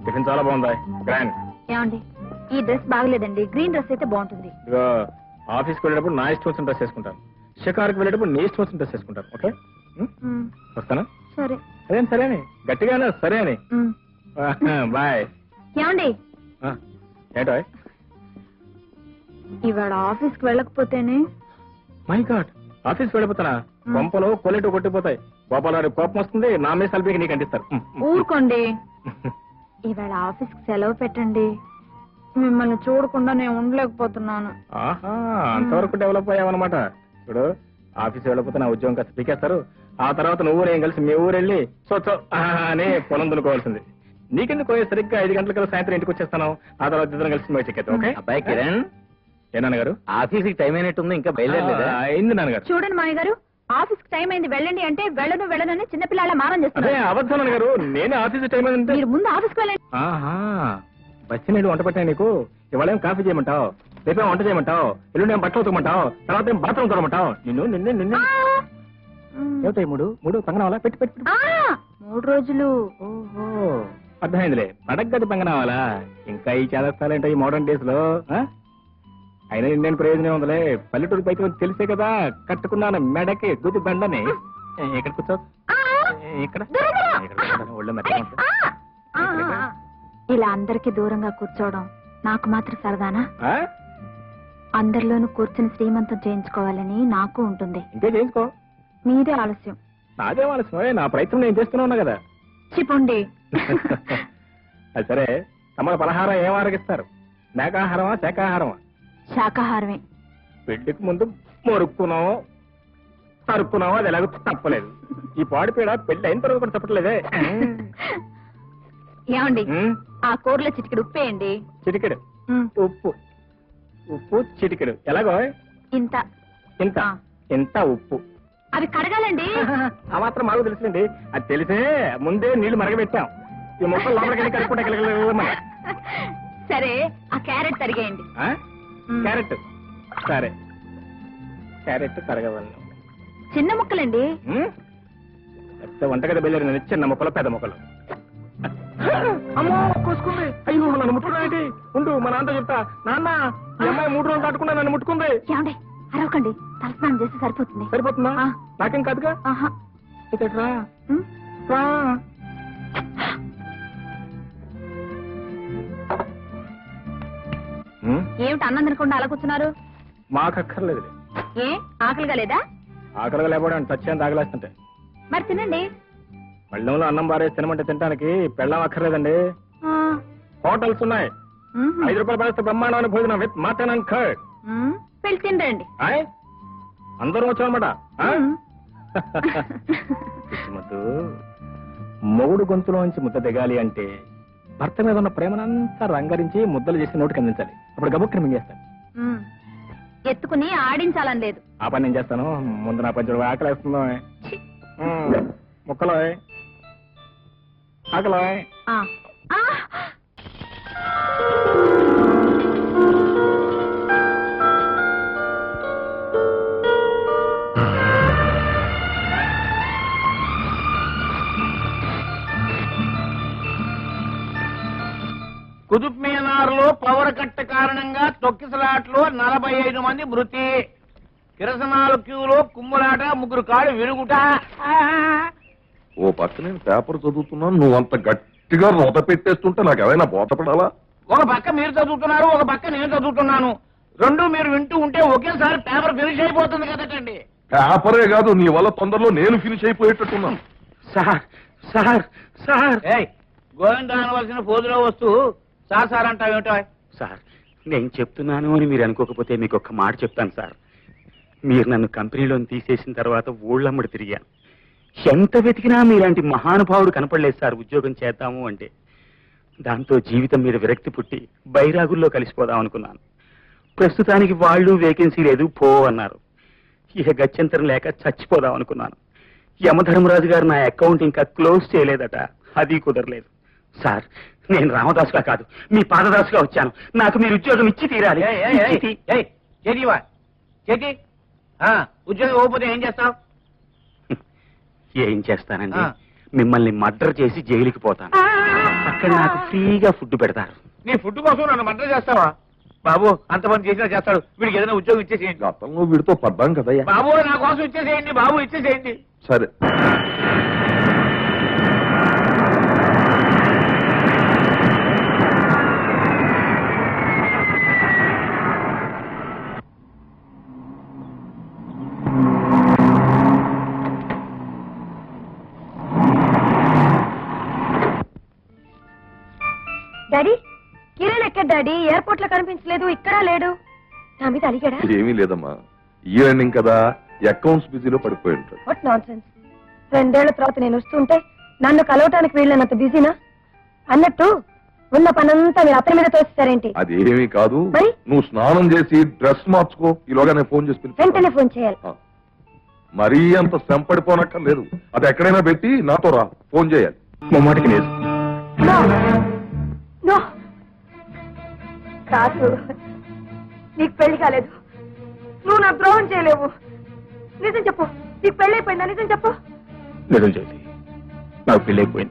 Tiffin చాలా బాగుందా grand. ఏమండి ఈ డ్రెస్ బాగలేదండి, గ్రీన్ డ్రెస్ అయితే బాగుంటుంది. ఇదిగో ఆఫీస్కి వెళ్ళేటప్పుడు నా ఇష్టం వచ్చిన డ్రెస్ వేసుకుంటాను, షికార్కి వెళ్ళేటప్పుడు నీ ఇష్టం వచ్చిన డ్రెస్ వేసుకుంటాను. ఓకే వస్తానా? సరే. అదేం సరే అని గట్టిగానే సరే అని. బాయ్. ఏమండి ఏంటో ఇవాళ ఆఫీస్కి వెళ్ళకపోతేనే. మై గాడ్, ఆఫీస్కి వెళ్ళిపోతానా? కొంపలో కొల్లెటు కొట్టిపోతాయి. గోపాల కోపం వస్తుంది, నా మీద సల్పీకి నీకు అంటిస్తారు. ఊరుకోండి. ఇవాళ ఆఫీస్కి సెలవు పెట్టండి, మిమ్మల్ని చూడకుండా నేను ఉండలేకపోతున్నాను. ఆహా, అంతవరకు డెవలప్ అయ్యావన్నమాట. ఇప్పుడు ఆఫీస్ వెళ్ళకపోతే నా ఉద్యోగం కాస్త పీకేస్తారు. ఆ తర్వాత నువ్వు నేను కలిసి మీ ఊరు వెళ్ళి సో అని పొలం దున్నుకోవాల్సింది. నీకెందుకు సరిగ్గా 5 గంటల సాయంత్రం ఇంటికి వచ్చేస్తాను. ఆ తర్వాత ఇద్దరం కలిసి సినిమా చెక్కేద్దాం. ఓకే? అబ్బాయి కిరణ్, ఏ నాన్నగారు ఆఫీస్కి టైం అయినట్టుంది, ఇంకా బయలుదేరలేదా? అయింది నాన్నగారు. చూడండి మామయ్య గారు, ఆఫీస్ టైం అయింది వెళ్ళండి అంటే వెళ్ళను చిన్నపిల్లల మారం అదే చేస్తున్నారు. అబద్ధం నాన్నగారు, నేనే ఆఫీస్ టైం అయిందంటే. మీరు ముందు ఆఫీస్కి వెళ్ళండి. ఆహా, బస్సు నీళ్ళు వంట పెట్టా నీకు. ఇవాళ ఏం కాఫీ చేయమంటావు, రేపేం వంట చేయమంటావు, ఎల్లుండి ఏం బట్టలు ఉతకమంటావు, తర్వాత ఏం బాత్రూమ్ తోడమంటావు. నిన్ను ఏమిటాయి మూడు పంగనావాలా? పెట్టి 3 రోజులు. ఓహో, అర్థమైందిలే. పడగ్గది పంగనావాలా? ఇంకా ఈ చేదస్తాలంటే ఈ మోడర్న్ డేస్ లో. అయినా ఇండియన్ ప్రయోజనం ఉందిలే. పల్లెటూరు పైకి తెలిసే కదా కట్టుకున్నాను మెడకి గుద్ది బండని. ఎక్కడ కూర్చో, ఇక్కడ ఒళ్ళు మెత్తగా ఉంటుంది. ఇలా అందరికి దూరంగా కూర్చోవడం నాకు మాత్రం సరదానా? ఆ? అందరిలోనూ కూర్చుని శ్రీమంతం చేయించుకోవాలని నాకు ఉంటుంది. ఇంకే చేయించుకో, మీదే ఆలస్యం. నాదే ఆలస్యం. నా ప్రయత్నం నేను చేస్తూనే ఉన్నా కదా. చెప్పండి. అది సరే, తమ పలహారం ఏం ఆరగిస్తారు? మేకాహారమా శాకాహారమా? శాకాహారమే. పెళ్లికి ముందు మొరుక్కున్నావు తరుక్కున్నావు, అది ఎలాగో తప్పలేదు. ఈ పాడిపీడ పెళ్లి అయిన తర్వాత కూడా తప్పట్లేదే. ఏమండి ఆ కూరలో చిటికెడు ఉప్పేయండి. చిటికెడు ఉప్పు చిటికెడు ఎలాగో? ఇంత ఇంత ఇంత ఉప్పు. అవి కడగాలండి. ఆ మాత్రం మాకు తెలుసులేండి. అది తెలిసే ముందే నీళ్లు మరగబెట్టాం. ఈ మొక్కలు లోపలికి కలుపుకుంటా. సరే, ఆ క్యారెట్ తరిగేయండి. క్యారెట్ సరే, క్యారెట్ తరగవాలి. చిన్న ముక్కలండి. పెద్ద వంటగది బయలుదేరి చిన్న మొక్కలు పెద్ద మొక్కలు. అమ్మో కోసుకుంది. అయ్యో నన్ను ముట్టుకున్నాయండి. ఉండు మా నాన్నతో చెప్తా. నాన్న, ఈ అమ్మాయి 3 రోజులు దాటుకున్నా నన్ను ముట్టుకుంది. ఏమండి అరవకండి, తలస్నానం చేస్తే సరిపోతుంది. సరిపోతుందా? నాకేం కాదుగా. ఏమిటి అన్నం తినకుండా అలా కూర్చున్నారు? మాకక్కర్లేదు. ఏ ఆకలిగా లేదా? ఆకలిగా లేకపోవడం చచ్చేంత ఆకలేస్తుంటే. మరి తినండి. పళ్ళెంలో అన్నం బారేసి తినమంటే తినడానికి పెళ్ళం అక్కర్లేదండి. హోటల్స్ ఉన్నాయి. 5 రూపాయలు పడిస్తే బ్రహ్మాండమైన భోజనం విత్ మటన్ అండ్ కర్డ్. పెళ్లి తినండి. అందరం వచ్చామన్నమాట. ముద్దు మొగుడు గొంతులోంచి ముద్ద దిగాలి అంటే భర్త మీద ఉన్న ప్రేమనంతా రంగరించి ముద్దలు చేసి నోటికి అందించాలి. అప్పుడు గబుక్కుని మింగేస్తాను. ఎత్తుకుని ఆడించాలని లేదు. ఆ పని నేను చేస్తాను. ముందు నా పంచుడు ఆకలేస్తుందో ముక్కలో ఆకలో. కుతుబ్ మీనార్ లో పవర్ కట్ కారణంగా తొక్కిసలాట్లో 45 మంది మృతి. కిరసనాల క్యూలో కుమ్ములాట, 3 కాళ్ళు విరుగుట. ఓ పక్క నేను పేపర్ చదువుతున్నాను, నువ్వు అంత గట్టిగా రోత పెట్టేస్తుంటే నాకు ఏమైనా బోధపడాలా? ఒక పక్క మీరు చదువుతున్నారు, ఒక పక్క నేను చదువుతున్నాను. 2 మీరు వింటూ ఉంటే ఒకేసారి పేపర్ ఫినిష్ అయిపోతుంది కదండి. పేపరే కాదు, నీ వల్ల తొందరలో నేను ఫినిష్ అయిపోయేటట్టున్నాను. సార్ సార్ సార్, గోవింద అనవలసిన పోదులో వస్తూ సార్ సార్ అంటావేమిటో? సార్, నేను చెప్తున్నాను అని మీరు అనుకోకపోతే మీకు ఒక్క మాట చెప్తాను సార్. మీరు నన్ను కంపెనీలో తీసేసిన తర్వాత ఊళ్ళమ్మడి తిరిగాను. ఎంత వెతికినా మీలాంటి మహానుభావుడు కనపడలేదు సార్ ఉద్యోగం చేద్దాము అంటే. దాంతో జీవితం మీద విరక్తి పుట్టి బైరాగుల్లో కలిసిపోదాం అనుకున్నాను. ప్రస్తుతానికి వాళ్ళు వేకెన్సీ లేదు పో అన్నారు. ఇక గత్యంతరం లేక చచ్చిపోదాం అనుకున్నాను. యమధర్మరాజు గారు నా అకౌంట్ ఇంకా క్లోజ్ చేయలేదట, అది కుదరలేదు. సార్, నేను రామదాసుగా కాదు మీ పాదదాసుగా వచ్చాను. నాకు మీరు ఉద్యోగం ఇచ్చి తీరాలి. ఉద్యోగం ఇవ్వకపోతే ఏం చేస్తావు? ఏం చేస్తానండి, మిమ్మల్ని మర్డర్ చేసి జైలుకి పోతాను. ఇక్కడ నాకు ఫ్రీగా ఫుడ్ పెడతారు. నీ ఫుడ్ కోసం నన్ను మర్డర్ చేస్తావా? బాబు అంతమంది చేసినా చేస్తాడు. వీడికి ఏదైనా ఉద్యోగం ఇచ్చేసేయండి. గతంలో వీడితో పడ్డాం కదయ్యా. బాబు నా కోసం ఇచ్చేసేయండి. బాబు ఇచ్చేసేయండి. సరే డాడీ కిరణ్ ఎక్కడ డాడీ? ఎయిర్పోర్ట్ లో కనిపించలేదు, ఇక్కడ లేడు. నా మీద అడిగాడా? ఏమీ లేదమ్మా, ఈ ఎండింగ్ కదా, అకౌంట్స్ బిజీలో పడిపోయి ఉంటాడు. What non sense. 2 ఏళ్ల తర్వాత నేను వస్తుంటే నన్ను కలవటానికి వీళ్ళనంత బిజీనా? అన్నట్టు ఉన్న పనంతా మీరు అతని మీద తోస్తారేంటి? అదేమీ కాదు, మరి? నువ్వు స్నానం చేసి డ్రెస్ మార్చుకో, ఈలోగా నేను ఫోన్ చేసి పిలుస్తాను. వెంటనే ఫోన్ చేయాలి. మరీ అంత శ్రమ పడిపోనక్కర్లేదు, అది ఎక్కడైనా పెట్టి నాతో రా, ఫోన్ చేయాలి. మొమ్మాటికి లేదు. నో నో కాదు, నీకు పెళ్లి కాలేదు, నువ్వు నా ద్రోహం చేయలేవు. నిజం చెప్పు, నీకు పెళ్ళైపోయిందా? నిజం చెప్పు. నిజం జ్యోతి, నాకు పెళ్ళైపోయింది.